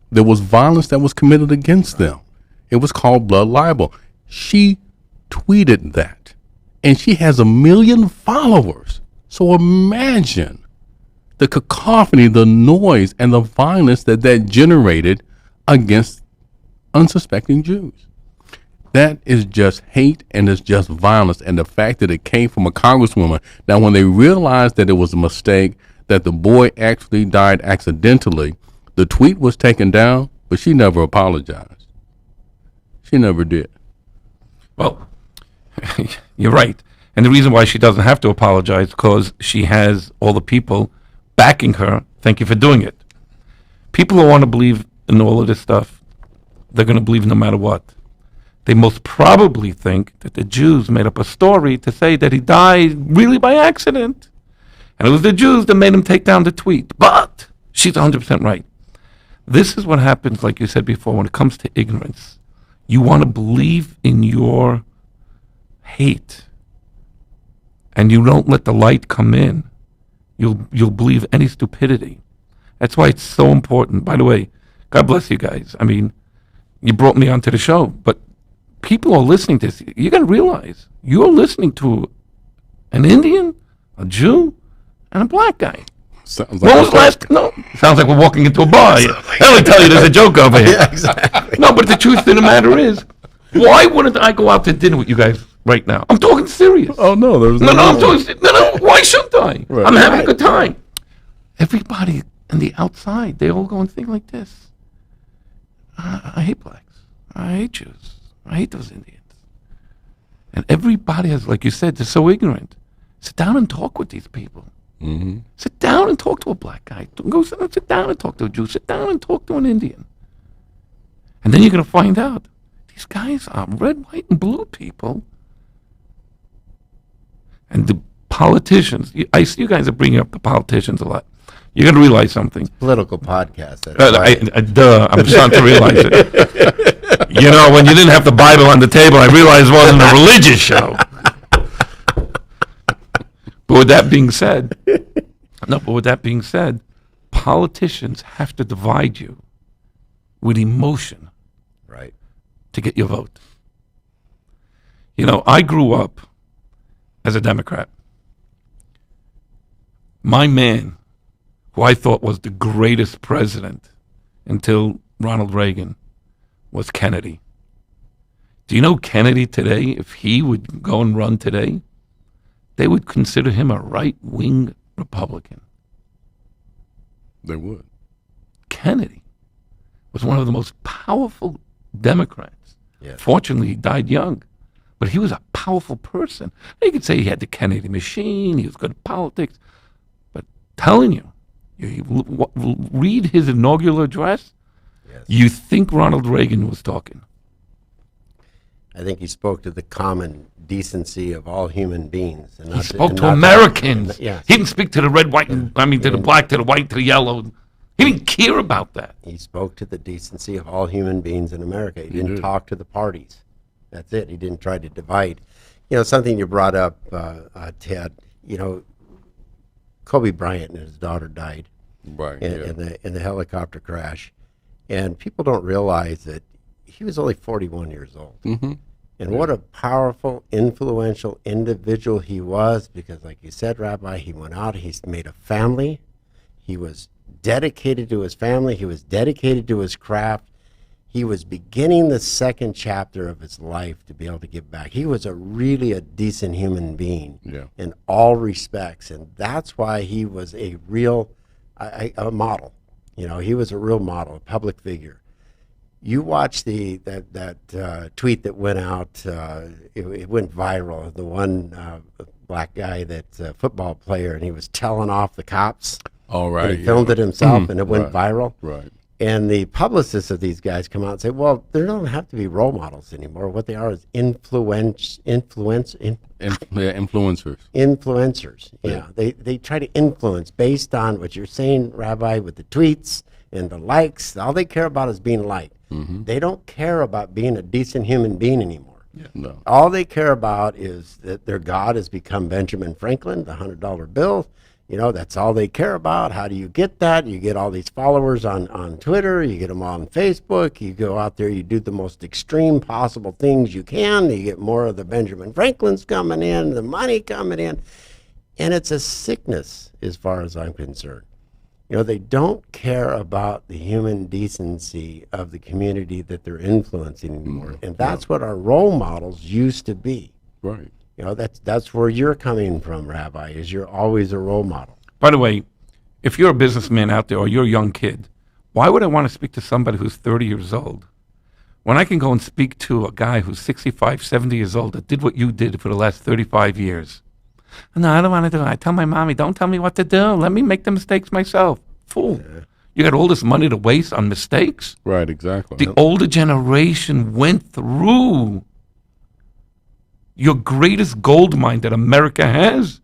There was violence that was committed against them. It was called blood libel. She tweeted that, and she has 1 million followers. So imagine the cacophony, the noise, and the violence that generated against unsuspecting Jews. That is just hate, and it's just violence. And the fact that it came from a congresswoman. Now, when they realized that it was a mistake, that the boy actually died accidentally, the tweet was taken down, but she never apologized. She never did. Well, you're right. And the reason why she doesn't have to apologize because she has all the people backing her. Thank you for doing it. People who want to believe in all of this stuff, they're going to believe no matter what. They most probably think that the Jews made up a story to say that he died really by accident. And it was the Jews that made him take down the tweet. But she's 100% right. This is what happens, like you said before, when it comes to ignorance. You want to believe in your hate, and you don't let the light come in. You'll believe any stupidity. That's why it's so important. By the way, God bless you guys. I mean, you brought me onto the show, but people are listening to this. You got to realize you're listening to an Indian, a Jew, and a black guy. Sounds When was last? No, sounds like we're walking into a bar. Let me tell you, there's a joke over here. Yeah, exactly. No, but the truth of the matter is, why wouldn't I go out to dinner with you guys right now? I'm talking serious. Oh no, there's No, I'm talking. No. Why shouldn't I? Right. I'm having a good time. Everybody on the outside, they all go and think like this. I hate blacks. I hate Jews. I hate those Indians. And everybody has, like you said, they're so ignorant. Sit down and talk with these people. Mm-hmm. Sit down and talk to a black guy. Go sit down and talk to a Jew. Sit down and talk to an Indian. And then you're going to find out these guys are red, white, and blue people. And the politicians, I see you guys are bringing up the politicians a lot. You got to realize something. Political podcast. That's right. I'm starting to realize it. You know, when you didn't have the Bible on the table, I realized it wasn't a religious show. But with that being said, politicians have to divide you with emotion Right. to get your vote. You know, I grew up as a Democrat. My man, who I thought was the greatest president until Ronald Reagan, was Kennedy. Do you know Kennedy today, if he would go and run today, they would consider him a right-wing Republican. They would. Kennedy was one of the most powerful Democrats. Yes. Fortunately, he died young, but he was a powerful person. You could say he had the Kennedy machine, he was good at politics, but telling you, read his inaugural address, Yes. you think Ronald Reagan was talking. I think he spoke to the common decency of all human beings. And He not spoke and to not Americans. Yes. He didn't speak to the red, white, and, to the black, to the white, to the yellow. He didn't care about that. He spoke to the decency of all human beings in America. He didn't did. talk to the parties. That's it. He didn't try to divide. You know, something you brought up, Ted, you know, Kobe Bryant and his daughter died Right. in the helicopter crash. And people don't realize that he was only 41 years old. Mm-hmm. And what a powerful, influential individual he was, because like you said, Rabbi, he went out, he's made a family. He was dedicated to his family. He was dedicated to his craft. He was beginning the second chapter of his life to be able to give back. He was really a decent human being in all respects. And that's why he was a real a model. You know, he was a real model, a public figure. You watch that tweet that went out. It went viral. The one black guy that's a football player, and he was telling off the cops. All right. And he filmed it himself, and it went viral. Right. And the publicists of these guys come out and say, "Well, they don't have to be role models anymore. What they are is influencers. Influencers. Yeah, they try to influence based on what you're saying, Rabbi, with the tweets and the likes. All they care about is being liked. Mm-hmm. They don't care about being a decent human being anymore. No. All they care about is that their God has become Benjamin Franklin, the $100 bill. You know, that's all they care about. How do you get that? You get all these followers on Twitter. You get them on Facebook. You go out there, you do the most extreme possible things you can. You get more of the Benjamin Franklins coming in, the money coming in. And it's a sickness as far as I'm concerned. You know, they don't care about the human decency of the community that they're influencing anymore. And that's what our role models used to be. Right. You know, that's where you're coming from, Rabbi, is you're always a role model. By the way, if you're a businessman out there or you're a young kid, why would I want to speak to somebody who's 30 years old when I can go and speak to a guy who's 65, 70 years old that did what you did for the last 35 years. No, I don't want to do it. I tell my mommy, don't tell me what to do. Let me make the mistakes myself. Fool. You got all this money to waste on mistakes? Right, exactly. The older generation went through your greatest gold mine that America has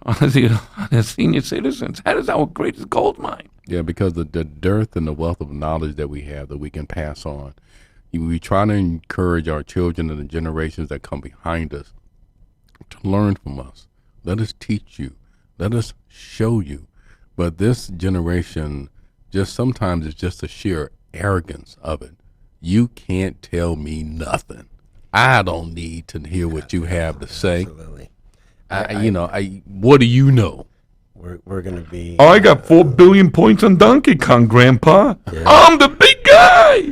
on the senior citizens. That is our greatest gold mine. Yeah, because the dearth and the wealth of knowledge that we have that we can pass on. We try to encourage our children and the generations that come behind us to learn from us. Let us teach you. Let us show you. But this generation, just sometimes it's just the sheer arrogance of it. You can't tell me nothing. I don't need to hear what you have to say. Absolutely. What do you know? We're going to be. I got 4 billion points on Donkey Kong, Grandpa. Yeah. I'm the big guy.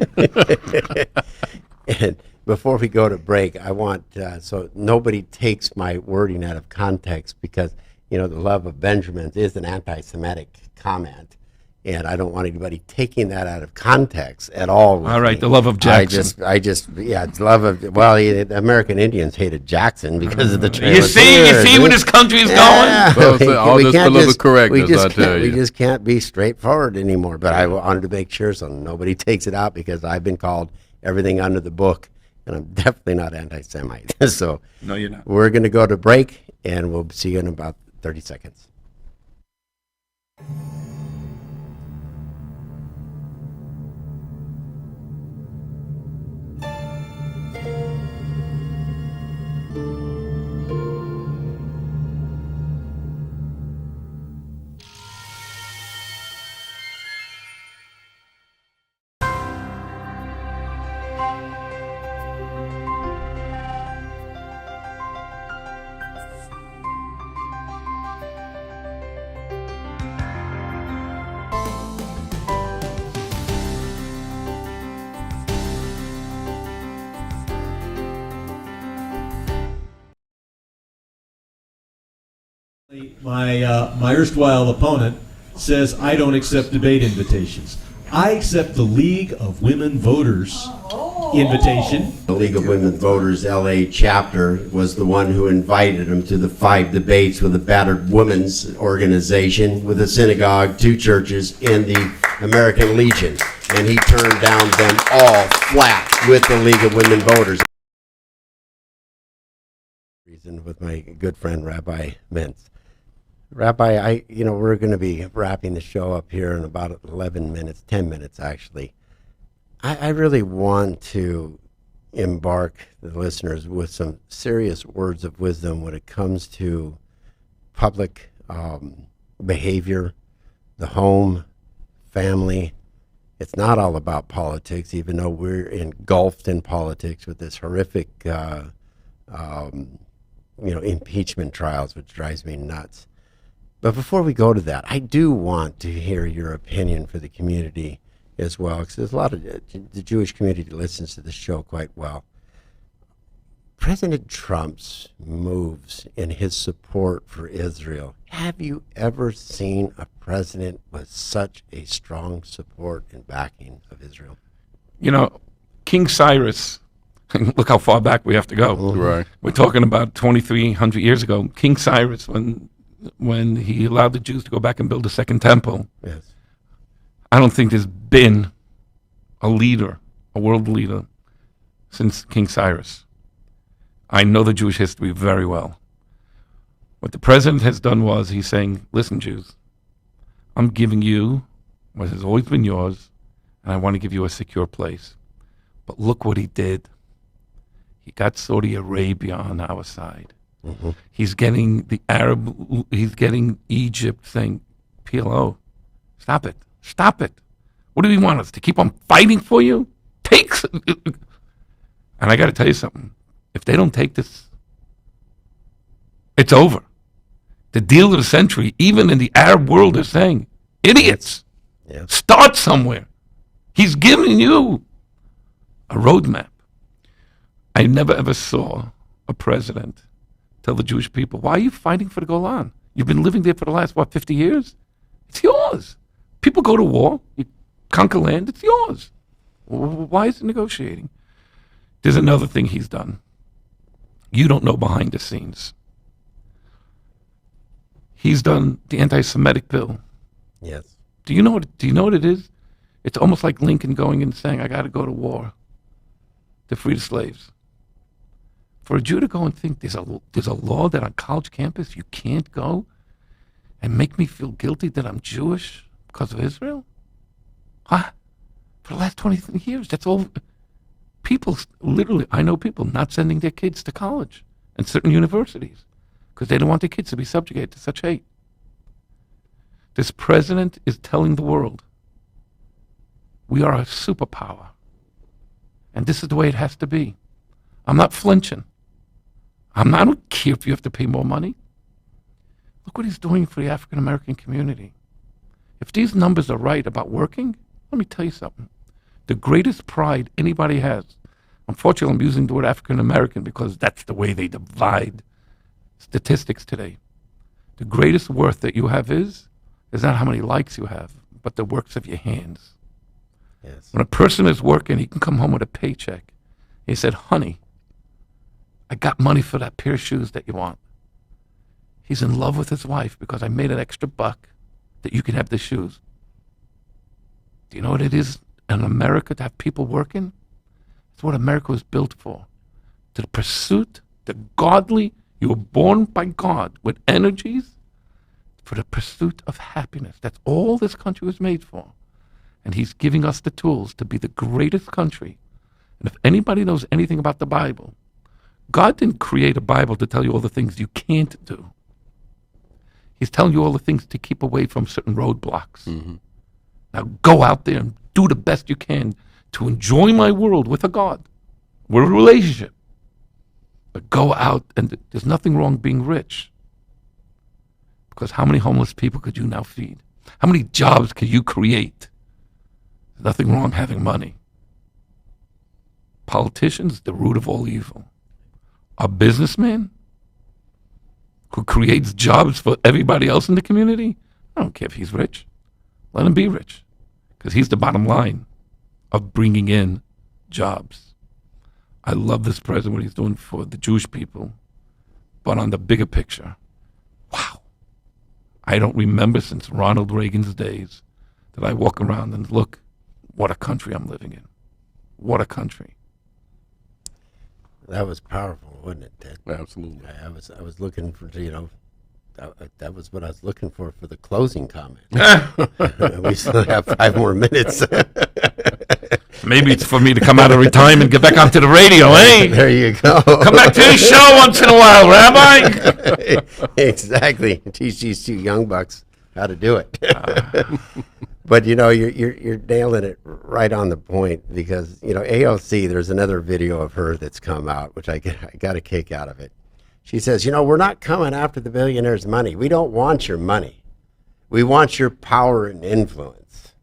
And before we go to break, I want, so nobody takes my wording out of context, because, the love of Benjamins is an anti-Semitic comment. And I don't want anybody taking that out of context at all. All right, the love of Jackson. It's love of, the American Indians hated Jackson because of the You see where this country is going? All this political correctness, I tell you. We just can't be straightforward anymore. But I wanted to make sure so nobody takes it out, because I've been called everything under the book, and I'm definitely not anti-Semite. So no, you're not. We're going to go to break, and we'll see you in about 30 seconds. My erstwhile opponent says I don't accept debate invitations. I accept the League of Women Voters invitation. The League of Women Voters LA chapter was the one who invited him to the 5 debates with the Battered Women's Organization, with a synagogue, 2 churches, and the American Legion. And he turned down them all flat with the League of Women Voters. With my good friend Rabbi Mintz. Rabbi, we're going to be wrapping the show up here in about 11 minutes, 10 minutes actually. I really want to embark the listeners with some serious words of wisdom when it comes to public behavior, the home, family. It's not all about politics, even though we're engulfed in politics with this horrific impeachment trials, which drives me nuts. But before we go to that, I do want to hear your opinion for the community as well, because there's a lot of the Jewish community listens to the show quite well. President Trump's moves in his support for Israel. Have you ever seen a president with such a strong support and backing of Israel? King Cyrus, look how far back we have to go. Right. We're talking about 2,300 years ago. King Cyrus, when he allowed the Jews to go back and build a second temple. Yes. I don't think there's been a world leader, since King Cyrus. I know the Jewish history very well. What the president has done was he's saying, listen, Jews, I'm giving you what has always been yours, and I want to give you a secure place. But look what he did. He got Saudi Arabia on our side. Mm-hmm. He's getting Egypt saying, PLO, stop it. What do we want us to keep on fighting for you? And I got to tell you something. If they don't take this, it's over. The deal of the century, even in the Arab world, is saying, idiots, start somewhere. He's giving you a roadmap. I never ever saw a president tell the Jewish people, why are you fighting for the Golan? You've been living there for the last, 50 years? It's yours. People go to war, you conquer land, it's yours. Why is he negotiating? There's another thing he's done. You don't know behind the scenes. He's done the anti-Semitic bill. Yes. Do you know what it is? It's almost like Lincoln going and saying, I got to go to war to free the slaves. For a Jew to go and think there's a law that on college campus you can't go and make me feel guilty that I'm Jewish because of Israel? Huh? For the last 23 years, that's all. People, literally, I know people not sending their kids to college and certain universities because they don't want their kids to be subjugated to such hate. This president is telling the world, we are a superpower. And this is the way it has to be. I'm not flinching. I don't care if you have to pay more money. Look what he's doing for the African American community. If these numbers are right about working, let me tell you something. The greatest pride anybody has, unfortunately I'm using the word African American because that's the way they divide statistics today. The greatest worth that you have is not how many likes you have, but the works of your hands. Yes. When a person is working, he can come home with a paycheck. He said, honey, I got money for that pair of shoes that you want. He's in love with his wife because I made an extra buck that you can have the shoes. Do you know what it is in America to have people working? It's what America was built for. To the pursuit, the godly, you were born by God with energies for the pursuit of happiness. That's all this country was made for. And he's giving us the tools to be the greatest country. And if anybody knows anything about the Bible, God didn't create a Bible to tell you all the things you can't do. He's telling you all the things to keep away from certain roadblocks. Mm-hmm. Now go out there and do the best you can to enjoy my world with a God. We're a relationship. But go out, and there's nothing wrong being rich. Because how many homeless people could you now feed? How many jobs could you create? There's nothing wrong having money. Politicians, the root of all evil. A businessman who creates jobs for everybody else in the community, I don't care if he's rich. Let him be rich, because he's the bottom line of bringing in jobs. I love this president, what he's doing for the Jewish people, but on the bigger picture, wow. I don't remember since Ronald Reagan's days that I walk around and look, what a country I'm living in. What a country. That was powerful, wasn't it, Ted? Absolutely. I was looking for, that was what I was looking for the closing comment. We still have 5 more minutes. Maybe it's for me to come out of retirement and get back onto the radio, eh? There you go. Come back to the show once in a while, Rabbi. Exactly. Teach these 2 young bucks how to do it. But you're nailing it right on the point, because AOC, there's another video of her that's come out, which I got a kick out of it. She says, we're not coming after the billionaires' money. We don't want your money. We want your power and influence.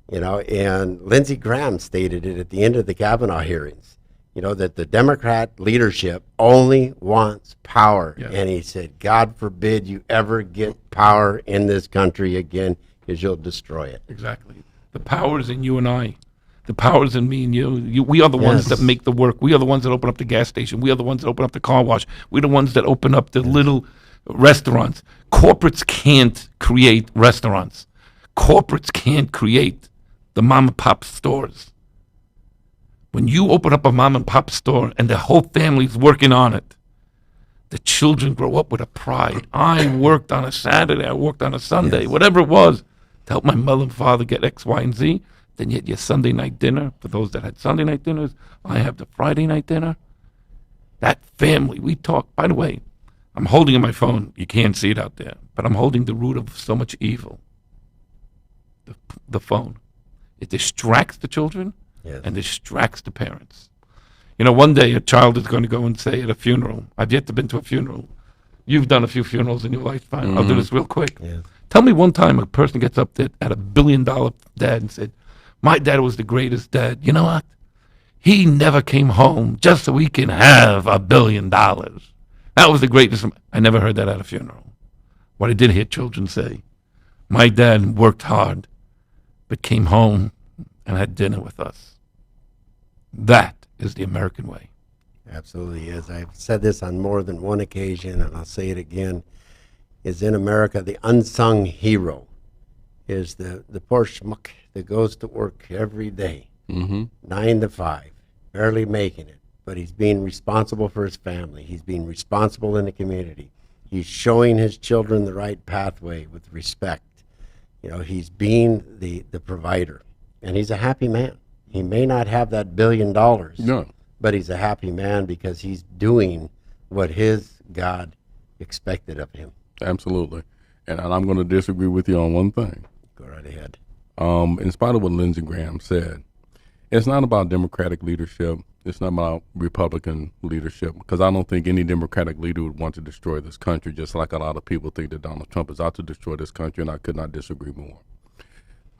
And Lindsey Graham stated it at the end of the Kavanaugh hearings, that the Democrat leadership only wants power. Yeah. And he said, God forbid you ever get power in this country again, because you'll destroy it. Exactly. The power is in you and I. The power is in me and you. We are the ones that make the work. We are the ones that open up the gas station. We are the ones that open up the car wash. We're the ones that open up the little restaurants. Corporates can't create restaurants. Corporates can't create the mom and pop stores. When you open up a mom and pop store and the whole family's working on it, the children grow up with a pride. I worked on a Saturday, I worked on a Sunday, whatever it was, to help my mother and father get X, Y, and Z. Then you had your Sunday night dinner. For those that had Sunday night dinners, I have the Friday night dinner. That family, we talk. By the way, I'm holding in my phone. You can't see it out there, but I'm holding the root of so much evil. The phone. It distracts the children and distracts the parents. One day a child is going to go and say at a funeral, I've yet to been to a funeral. You've done a few funerals in your lifetime. Mm-hmm. I'll do this real quick. Yeah. Tell me one time a person gets up there at $1 billion dad and said, my dad was the greatest dad. You know what? He never came home just so we can have $1 billion. That was the greatest. I never heard that at a funeral. What I did hear children say, my dad worked hard, but came home and had dinner with us. That is the American way. Absolutely is. I've said this on more than one occasion, and I'll say it again, is in America, the unsung hero is the poor schmuck that goes to work every day, 9 to 5, barely making it, but he's being responsible for his family. He's being responsible in the community. He's showing his children the right pathway with respect. You know, he's being the provider, and he's a happy man. He may not have that $1 billion, No. but he's a happy man because he's doing what his God expected of him. Absolutely. And I'm going to disagree with you on one thing. Go right ahead. In spite of what Lindsey Graham said, it's not about Democratic leadership. It's not about Republican leadership, because I don't think any Democratic leader would want to destroy this country, just like a lot of people think that Donald Trump is out to destroy this country, and I could not disagree more.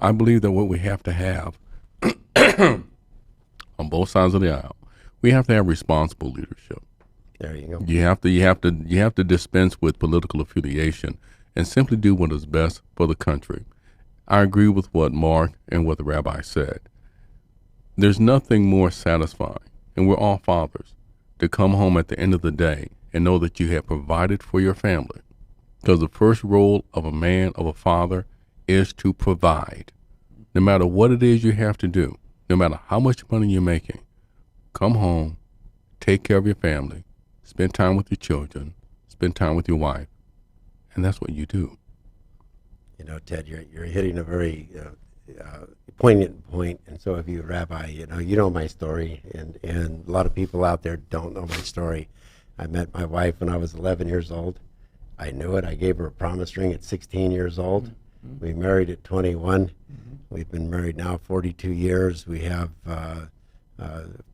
I believe that what we have to have on both sides of the aisle, we have to have responsible leadership. There you go. You have to dispense with political affiliation and simply do what is best for the country. I agree with what Mark and what the rabbi said. There's nothing more satisfying, and we're all fathers, to come home at the end of the day and know that you have provided for your family. Because the first role of a man, of a father, is to provide. No matter what it is you have to do, no matter how much money you're making, come home, take care of your family, spend time with your children, spend time with your wife, and that's what you do. You know, Ted, you're hitting a very poignant point, and so have you, Rabbi. You know my story, and a lot of people out there don't know my story. I met my wife when I was 11 years old. I knew it. I gave her a promise ring at 16 years old. We married at 21. We've been married now 42 years. We have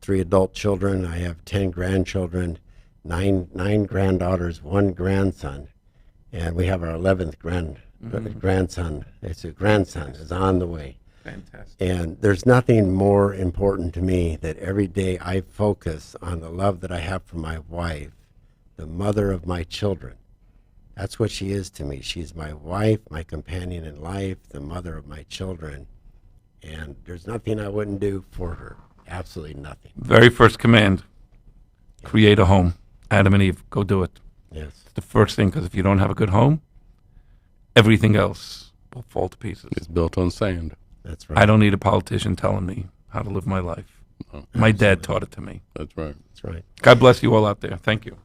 3 adult children. I have 10 grandchildren, nine granddaughters, 1 grandson, and we have our 11th grandson. It's a grandson is on the way. Fantastic. And there's nothing more important to me that every day I focus on the love that I have for my wife, the mother of my children. That's what she is to me. She's my wife, my companion in life, the mother of my children. And there's nothing I wouldn't do for her. Absolutely nothing. Very first command, create a home. Adam and Eve, go do it. Yes. It's the first thing, because if you don't have a good home, everything else will fall to pieces. It's built on sand. That's right. I don't need a politician telling me how to live my life. My dad taught it to me. That's right. That's right. God bless you all out there. Thank you.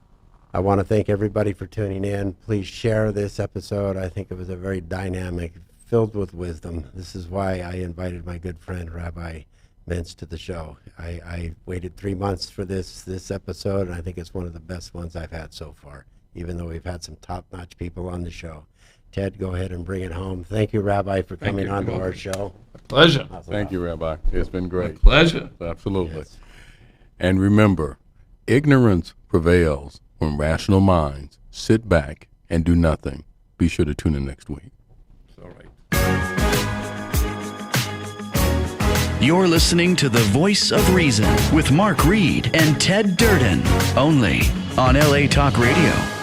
I want to thank everybody for tuning in. Please share this episode. I think it was a very dynamic, filled with wisdom. This is why I invited my good friend Rabbi Mintz to the show. I waited 3 months for this episode, and I think it's one of the best ones I've had so far, even though we've had some top-notch people on the show. Ted, go ahead and bring it home. Thank you, Rabbi, for coming you. on to You're our welcome. show. Pleasure. Thank you, Rabbi. It's been great. Pleasure. Absolutely. Yes. And remember, ignorance prevails when rational minds sit back and do nothing. Be sure to tune in next week. It's all right. You're listening to The Voice of Reason with Mark Reed and Ted Durden, only on LA Talk Radio.